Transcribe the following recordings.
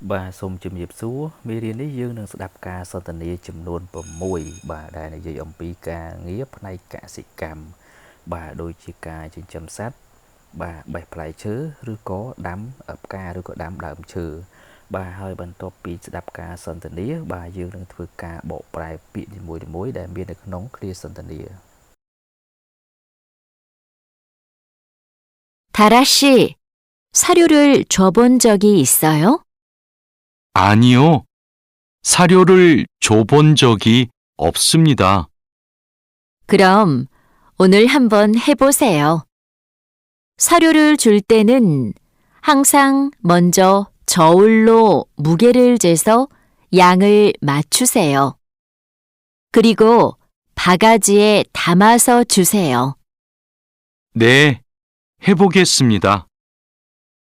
បាទសូមជំរាបសួរមេរៀននេះយើងនឹងស្ដាប់ការសន្ទនាចំនួន6បាទដែលនិយាយអំពីការងារផ្នែកកសិកម្មបាទដូចជាការចិញ្ចឹមសត្វបាទបេះផ្លែឈើឬក៏ដាំផ្កាឬក៏ដាំដើមឈើបាទហើយបន្ទាប់ពីស្ដាប់ការសន្ទនាបាទយើងនឹងធ្វើការបកប្រែពាក្យនីមួយៗដែលមាននៅក្នុងឃ្លាសន្ទនា 다라 씨, 사료를 줘본 적이 있어요? 아니요. 사료를 줘본 적이 없습니다. 그럼 오늘 한번 해보세요. 사료를 줄 때는 항상 먼저 저울로 무게를 재서 양을 맞추세요. 그리고 바가지에 담아서 주세요. 네, 해보겠습니다.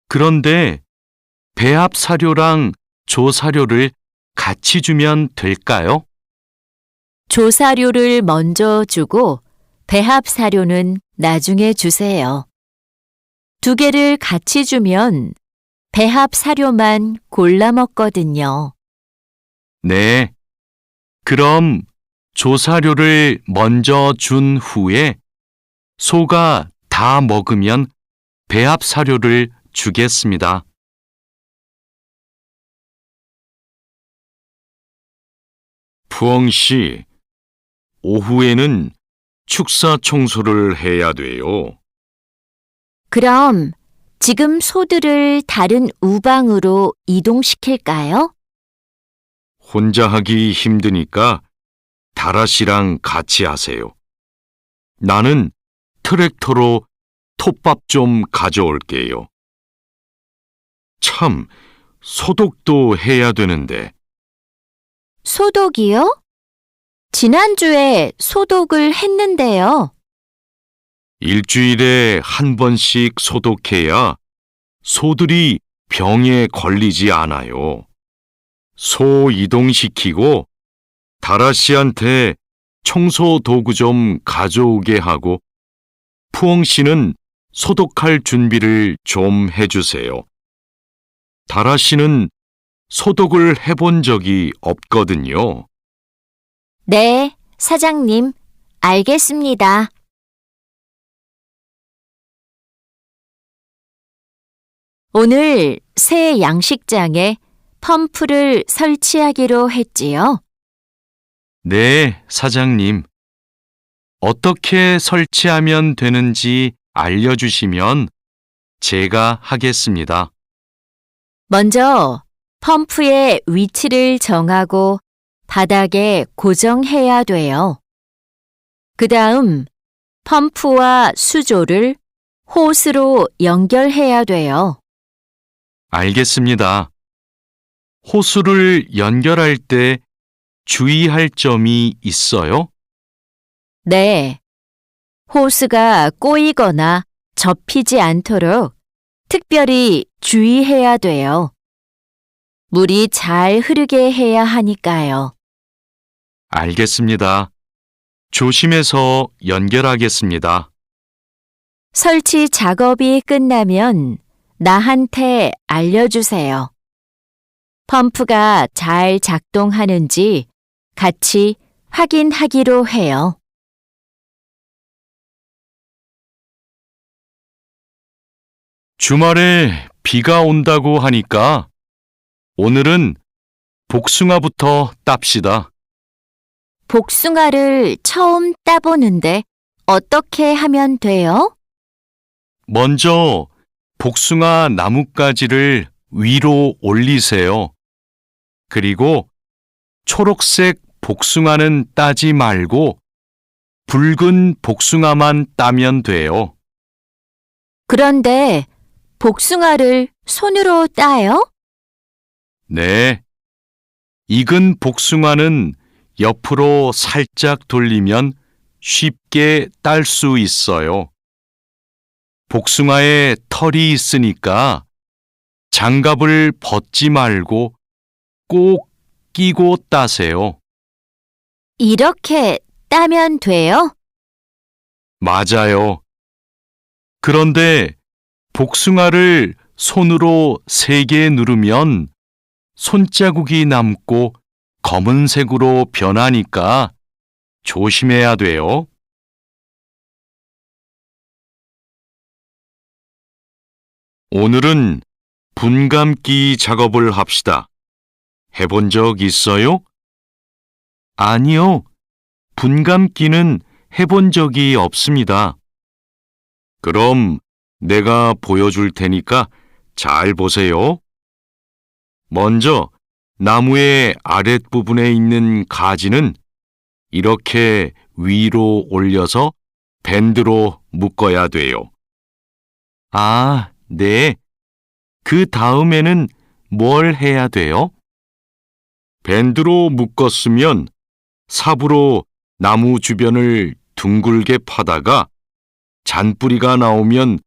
그런데 배합 사료랑 조사료를 같이 주면 될까요? 조사료를 먼저 주고 배합 사료는 나중에 주세요. 두 개를 같이 주면 배합 사료만 골라 먹거든요. 네. 그럼 조사료를 먼저 준 후에 소가 다 먹으면 배합 사료를 주겠습니다. 푸엉 씨, 오후에는 축사 청소를 해야 돼요. 그럼 지금 소들을 다른 우방으로 이동시킬까요? 혼자 하기 힘드니까 다라 씨랑 같이 하세요. 나는 트랙터로 톱밥 좀 가져올게요. 참, 소독도 해야 되는데. 소독이요? 지난주에 소독을 했는데요. 일주일에 한 번씩 소독해야 소들이 병에 걸리지 않아요. 소 이동시키고 다라 씨한테 청소 도구 좀 가져오게 하고 푸엉 씨는 소독할 준비를 좀 해주세요. 다라 씨는 소독을 해본 적이 없거든요. 네, 사장님, 알겠습니다. 오늘 새 양식장에 펌프를 설치하기로 했지요. 네, 사장님. 어떻게 설치하면 되는지 알려주시면 제가 하겠습니다. 먼저 펌프의 위치를 정하고 바닥에 고정해야 돼요. 그 다음 펌프와 수조를 호스로 연결해야 돼요. 알겠습니다. 호수를 연결할 때 주의할 점이 있어요? 네. 호스가 꼬이거나 접히지 않도록 특별히 주의해야 돼요. 물이 잘 흐르게 해야 하니까요. 알겠습니다. 조심해서 연결하겠습니다. 설치 작업이 끝나면 나한테 알려주세요. 펌프가 잘 작동하는지 같이 확인하기로 해요. 주말에 비가 온다고 하니까 오늘은 복숭아부터 땁시다. 복숭아를 처음 따보는데 어떻게 하면 돼요? 먼저 복숭아 나뭇가지를 위로 올리세요. 그리고 초록색 복숭아는 따지 말고 붉은 복숭아만 따면 돼요. 그런데 복숭아를 손으로 따요? 네. 익은 복숭아는 옆으로 살짝 돌리면 쉽게 딸 수 있어요. 복숭아에 털이 있으니까 장갑을 벗지 말고 꼭 끼고 따세요. 이렇게 따면 돼요? 맞아요. 그런데 복숭아를 손으로 세게 누르면 손자국이 남고 검은색으로 변하니까 조심해야 돼요. 오늘은 분감기 작업을 합시다. 해본 적 있어요? 아니요. 분감기는 해본 적이 없습니다. 그럼 내가 보여줄 테니까 잘 보세요. 먼저 나무의 아랫부분에 있는 가지는 이렇게 위로 올려서 밴드로 묶어야 돼요. 아, 네. 그 다음에는 뭘 해야 돼요? 밴드로 묶었으면 삽으로 나무 주변을 둥글게 파다가 잔뿌리가 나오면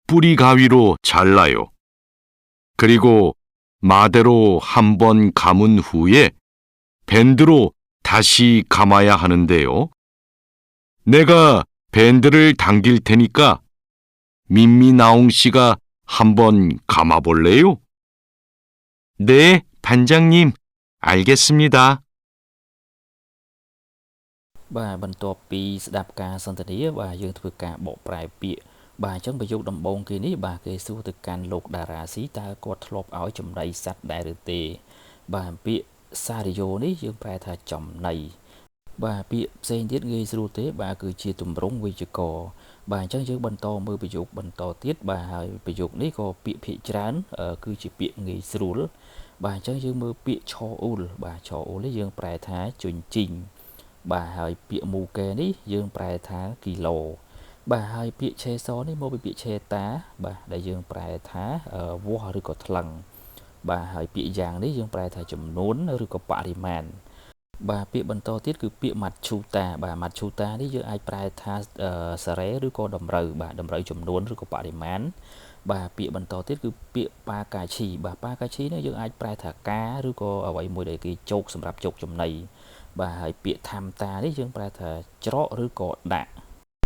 뿌리 가위로 잘라요. 그리고 마대로 한번 감은 후에 밴드로 다시 감아야 하는데요. 내가 밴드를 당길 테니까 민미나옹 씨가 한번 감아볼래요? 네, 반장님, 알겠습니다. បាទបន្ទាប់ពីស្ដាប់ការសន្ទនាបាទយើងធ្វើការបកប្រែពាក្យបាទអញ្ចឹងប្រយោគដំបូងគេនេះបាទគេសួរទៅកាន់លោកតារាស៊ីតើគាត់ធ្លាប់ឲ្យចំណីសត្វដែរឬទេបាទពាក្យសារិយោនេះយើងប្រែថាចំណីបាទពាក្យផ្សេងទៀតងាយស្រួលទេបាទគឺជាទម្រង់វេយ្យាករណ៍បាទអញ្ចឹងយើងបន្តមើលប្រយោគបន្តទៀតបាទហើយប្រយោគនេះក៏ពាក្យភាគច្រើនគឺជាពាក្យងាយស្រួលបាទអញ្ចឹងយើងមើលពាក្យឆអ៊ូលបាទឆអ៊ូលនេះយើងប្រែថាជញ្ជីងបាទហើយពាក្យមូកែនេះយើងប្រែថាគីឡូបាទហើយពាក្យឆេសនេះមកពីពាក្យឆេតាបាទដែលយើងប្រែថាវាស់ឬក៏ថ្លឹងបាទហើយពាក្យយ៉ាងនេះយើងប្រែថាចំនួនឬក៏បរិមាណបាទពាក្យបន្តទៀតគឺពាក្យម៉ាត់ឈូតាបាទម៉ាត់ឈូតានេះយើងអាចប្រែថាសារ៉េឬក៏តម្រូវបាទតម្រូវចំនួនឬក៏បរិមាណបាទពាក្យបន្តទៀតគឺពាក្យប៉ាកាឈីបាទប៉ាកាឈីនេះយើងអាចប្រែថាការឬក៏អ្វីមួយដែលគេជោគសម្រាប់ជោគចំណីបាទហើយពាក្យថាំតានេះយើងប្រែថាច្រកឬក៏ដាក់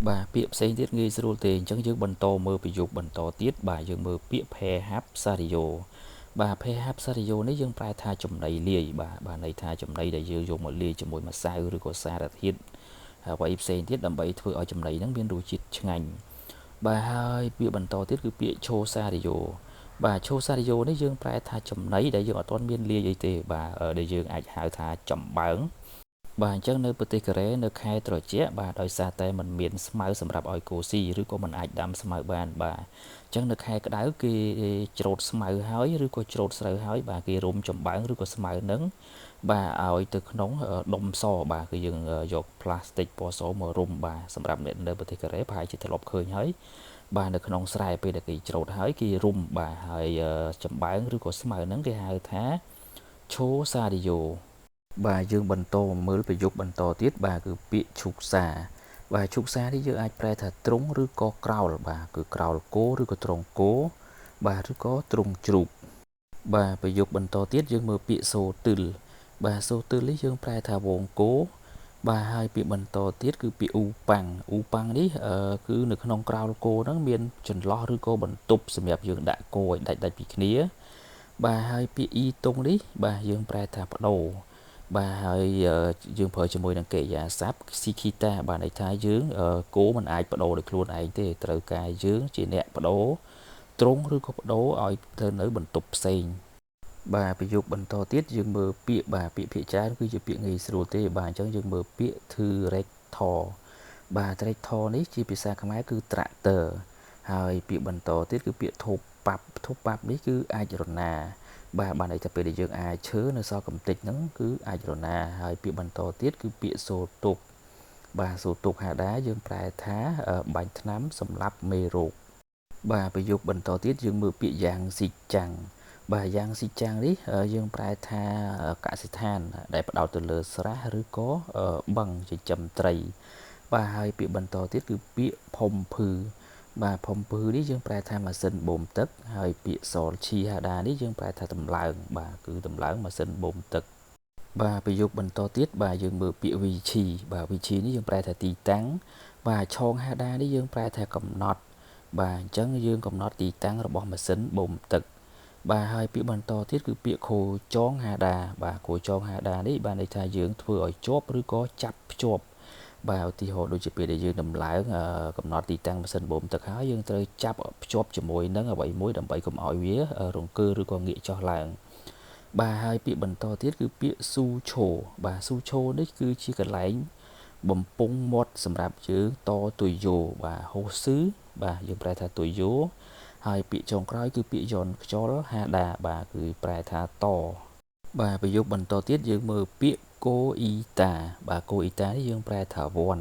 បាទពាក្យផ្សេងទៀតងាយស្រួលទេអញ្ចឹងយើងបន្តមើលប្រយោគបន្តទៀតបាទយើងមើលពាក្យភេហាប់សារីយ៉ូបាទភេហាប់សារីយ៉ូនេះយើងប្រែថាចំណីលាយបាទន័យថាចំណីដែលយើងយកមកលាយជាមួយម្សៅឬក៏សារធាតុហើយអ្វីផ្សេងទៀតដើម្បីធ្វើឲ្យចំណីហ្នឹងមានរសជាតិឆ្ងាញ់បាទហើយពាក្យបន្តទៀតគឺពាក្យឆូសារីយ៉ូបាទឆូសារីយ៉ូនេះយើងប្រែថាចំណីដែលយើងអត់ទាន់មានលាយអីទេបាទដែលយើងអាចហៅថាចំបើងបាទអញ្ចឹងនៅប្រទេសកូរ៉េនៅខែត្រជាក់បាទដោយសារតែมันមានស្មៅសម្រាប់ឲ្យគោស៊ីឬក៏มันអាចដាំស្មៅបានបាទអញ្ចឹងនៅខែក្តៅគេច្រូតស្មៅហើយឬក៏ច្រូតស្រូវហើយបាទគេរុំចំបើងឬក៏ស្មៅនឹងបាទឲ្យទៅក្នុងដុំសបាទគឺយើងយកផ្លាស្ទិកពណ៌សមករុំបាទសម្រាប់អ្នកនៅប្រទេសកូរ៉េប្រហែលជាធ្លាប់ឃើញហើយបាទនៅក្នុងស្រែពេលដែលគេច្រូតហើយគេរុំបាទហើយចំបើងឬក៏ស្មៅហ្នឹងគេហៅថាឆូសារីយ៉ូបាទយើងបន្តមើលប្រយោគបន្តទៀតបាទគឺពាក្យឈូកសាបាទឈូកសានេះយើងអាចប្រែថាទ្រុងឬក៏ក្រោលបាទគឺក្រោលគោឬក៏ទ្រុងគោបាទឬក៏ទ្រុងជ្រូកបាទប្រយោគបន្តទៀតយើងមើលពាក្យសូទិលបាទសូទិលនេះយើងប្រែថាវងគោបាទហើយពាក្យបន្តទៀតគឺពាក្យអ៊ូប៉ាំងនេះគឺនៅក្នុងក្រោលគោហ្នឹងមានចន្លោះឬក៏បន្ទប់សម្រាប់យើងដាក់គោឲ្យដាច់ពីគ្នាបាទហើយពាក្យអ៊ីតុងនេះបាទយើងប្រែថាបដូរបាទហើយយើងប្រើជាមួយនឹងកិរិយាសព្ទស៊ីខីតាបាទន័យថាយើងគោមិនអាចបដូរដោយខ្លួនឯងទេត្រូវការយើងជាអ្នកបដូរទ្រុងឬក៏បដូរឲ្យទៅនៅបន្ទប់ផ្សេងបាទប្រយោគបន្តទៀតយើងមើលពាក្យបាទពាក្យភាគច្រើនគឺជាពាក្យងាយស្រួលទេបាទអញ្ចឹងយើងមើលពាក្យធឺរ៉េកថបាទ tractor នេះជាភាសាខ្មែរគឺ tractor ហើយពាក្យបន្តទៀតគឺពាក្យធូបប៉ាប់នេះគឺអាចរណាបាទន័យថាពេលដែលយើងអាចឈើនៅសល់កំតិចហ្នឹងគឺអាចរណាហើយពាក្យបន្តទៀតគឺពាក្យសូទុកបាទសូទុកហាដាយើងប្រែថាបាញ់ថ្នាំសម្លាប់មេរោគបាទប្រយោគបន្តទៀតយើងមើលពាក្យយ៉ាងស៊ីចាំងបាទយ៉ាងស៊ីចាំងនេះយើងប្រែថាកសិដ្ឋានដែលផ្ដោតទៅលើស្រះឬក៏បឹងចិញ្ចឹមត្រីបាទហើយពាក្យបន្តទៀតគឺពាក្យផុំភឺបាទផុំភឺនេះយើងប្រែថាម៉ាស៊ីនបូមទឹកហើយពាក្យសលឈីហាដានេះយើងប្រែថាតម្លើងបាទគឺតម្លើងម៉ាស៊ីនបូមទឹកបាទប្រយោគបន្តទៀតបាទយើងមើលពាក្យវីឈីបាទវីឈីនេះយើងប្រែថាទីតាំងបាទឆងហាដានេះយើងប្រែថាកំណត់បាទអញ្ចឹងយើងកំណត់ទីតាំងរបស់ម៉ាស៊ីនបូមទឹក បាទហើយពាក្យបន្តទៀតគឺពាក្យខូចងហាដាបាទខូចងហាដានេះបានន័យថាយើងធ្វើឲ្យជាប់ឬក៏ចាប់ភ្ជាប់បាទឧទាហរណ៍ដូចជាពេលដែលយើងដំឡើងកំណត់ទីតាំងម៉ាស៊ីនបូមទឹកហើយយើងត្រូវចាប់ភ្ជាប់ជាមួយនឹងអ្វីមួយដើម្បីកុំឲ្យវារង្គើឬក៏ងាកចុះឡើងបាទហើយពាក្យបន្តទៀតគឺពាក្យស៊ូឈូបាទស៊ូឈូនេះគឺជាកន្លែងបំពង់មាត់សម្រាប់យើងតទុយយោបាទហូស៊ឺបាទយើងប្រែថាទុយយោហើយពាក្យចុងក្រោយគឺពាក្យយន់ខ្យល់ហាដាបាទគឺប្រែថាតបាទប្រយោគបន្តទៀតយើងមើលពាក្យកូអ៊ីតាបាទកូអ៊ីតានេះយើងប្រែថាវ័ន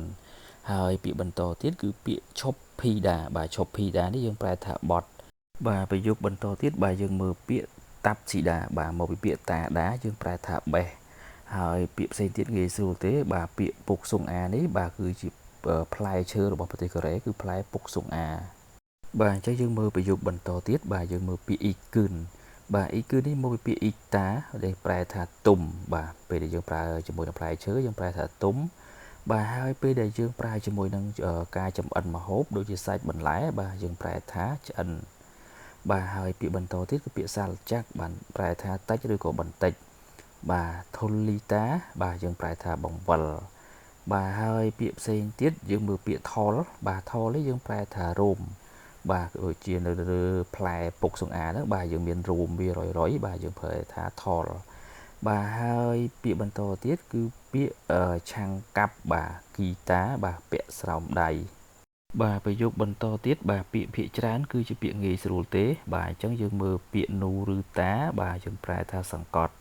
ហើយពាក្យបន្តទៀតគឺពាក្យឈប់ភីដាបាទឈប់ភីដានេះយើងប្រែថាបត់បាទប្រយោគបន្តទៀតបាទយើងមើលពាក្យតាប់ស៊ីដាបាទមកពីពាក្យតាដាយើងប្រែថាបេះហើយពាក្យផ្សេងទៀតងាយស្រួលទេបាទពាក្យពុកសុងអានេះបាទគឺជាផ្លែឈើរបស់ប្រទេសកូរ៉េគឺផ្លែពុកសុងអាបាទអញ្ចឹងយើងមើលប្រយោគបន្តទៀតបាទយើងមើលពាក្យអ៊ីគឹនបាទអ៊ីគឹននេះមកពីពាក្យអ៊ីតាដែលប្រែថាទុំបាទពេលដែលយើងប្រើជាមួយនឹងផ្លែឈើយើងប្រែថាទុំបាទហើយពេលដែលយើងប្រើជាមួយនឹងការចម្អិនម្ហូបដូចជាសាច់បន្លែបាទយើងប្រែថាឆ្អិនបាទហើយពាក្យបន្តទៀតគឺពាក្យសាល់ចាក់បានប្រែថាតិចឬក៏បន្តិចបាទធូលីតាបាទយើងប្រែថាបង្វិលបាទហើយពាក្យផ្សេងទៀតយើងមើលពាក្យថលបាទថលនេះយើងប្រែថារោមបាទដូចជានៅលើផ្លែពុកសុងអាហ្នឹងបាទយើងមានរោមវារយបាទយើងប្រែថាថលបាទហើយពាក្យបន្តទៀតគឺពាក្យឆាំងកាប់បាទគីតាបាទពាក់ស្រោមដៃបាទប្រយោគបន្តទៀតបាទពាក្យភាគច្រើនគឺជាពាក្យងាយស្រួលទេបាទអញ្ចឹងយើងមើលពាក្យនូឬតាបាទយើងប្រែថាសង្កត់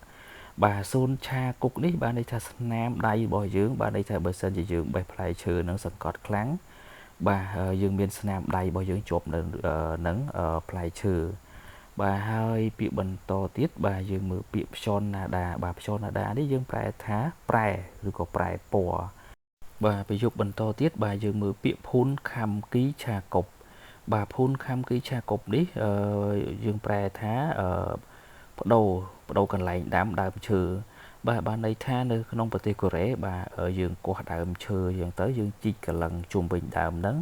បាទសូនឆាគុកនេះបានន័យថាស្នាមដៃរបស់យើងបានន័យថាបើសិនជាយើងបេះផ្លែឈើនឹងសង្កត់ខ្លាំងបាទយើងមានស្នាមដៃរបស់យើងជាប់នៅនឹងផ្លែឈើបាទហើយពាក្យបន្តទៀតបាទយើងមើលពាក្យផ្យន់ណាដាបាទផ្យន់ណាដានេះយើងប្រែថាប្រែឬក៏ប្រែពណ៌បាទប្រយោគបន្តទៀតបាទយើងមើលពាក្យភូនខំគីឆាកុបបាទភូនខំគីឆាកុបនេះយើងប្រែថាបដូរកន្លែងដាំដើមឈើបាទបានន័យថានៅក្នុងប្រទេសកូរ៉េបាទយើងគាស់ដើមឈើយ៉ាងទៅយើងជីកកលឹងជុំវិញដើមហ្នឹង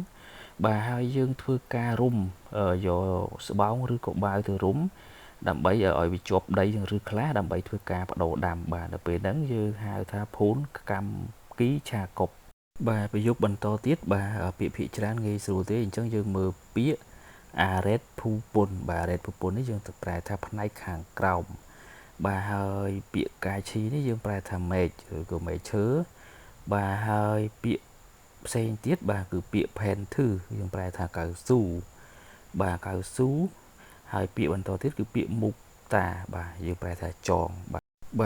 បាទហើយយើងធ្វើការរុំយកស្បោងឬក៏បាវទៅរុំដើម្បីឲ្យវាជាប់ដីឬខ្លះដើម្បីធ្វើការបដូរដាំបាទនៅពេលហ្នឹងយើងហៅថាភូនកម្មគីឆាកុបបាទប្រយោគបន្តទៀតបាទពាក្យភាគច្រើនងាយស្រួលទេអញ្ចឹងយើងមើលពាក្យអារ៉េតភូពុនបាទអារ៉េតភូពុននេះយើងទៅប្រែថាផ្នែកខាងក្រោមបាទហើយពាក្យកាឈីនេះយើងប្រែថាមេឃឬក៏មេឃឈើបាទហើយពាក្យផ្សេងទៀតបាទគឺពាក្យផែនធឺយើងប្រែថាកៅស៊ូបាទកៅស៊ូហើយពាក្យបន្តទៀតគឺពាក្យមុខតាបាទយើងប្រែថាចងបា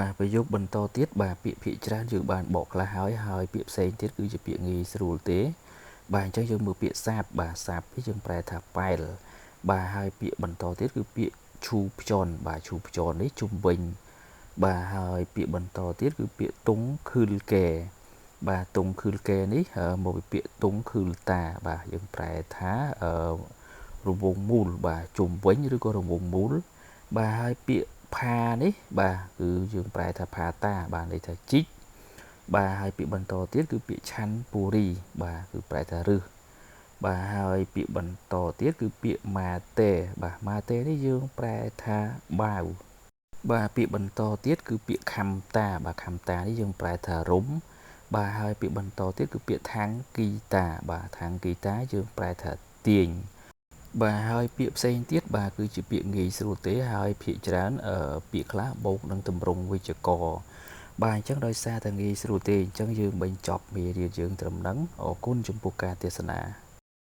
ទប្រយោគបន្តទៀតបាទពាក្យភាគច្រើនយើងបានបកខ្លះហើយពាក្យផ្សេងទៀតគឺជាពាក្យងាយស្រួលទេបាទអញ្ចឹងយើងមើលពាក្យសាបបាទសាបនេះយើងប្រែថាប៉ែលបាទហើយពាក្យបន្តទៀតគឺពាក្យឈូផ្ជន់បាទឈូផ្ជន់នេះជុំវិញបាទហើយពាក្យបន្តទៀតគឺពាក្យតុងខឺលកែបាទតុងខឺលកែនេះមកពីពាក្យតុងខឺលតាបាទយើងប្រែថារង្វង់មូលបាទជុំវិញឬក៏រង្វង់មូលបាទហើយពាក្យផានេះបាទគឺយើងប្រែថាផាតាបាទន័យថាជីកបាទហើយពាក្យបន្តទៀតគឺពាក្យឆាន់ពូរីបាទគឺប្រែថារឹសបាទហើយពាក្យបន្តទៀតគឺពាក្យម៉ាតេបាទម៉ាតេនេះយើងប្រែថាបាវបាទពាក្យបន្តទៀតគឺពាក្យខំតាបាទខំតានេះយើងប្រែថារុំបាទហើយពាក្យបន្តទៀតគឺពាក្យថាំងគីតាបាទថាំងគីតាយើងប្រែថាទាញបាទហើយពាក្យផ្សេងទៀតបាទគឺជាពាក្យងាយស្រួលទេហើយភាគច្រើនពាក្យខ្លះបូកនឹងទម្រង់វិជ្ជករបាទអញ្ចឹងដោយសារតែងាយស្រួលទេអញ្ចឹងយើងបញ្ចប់មេរៀនយើងត្រឹមហ្នឹងអរគុណចំពោះការទស្សនា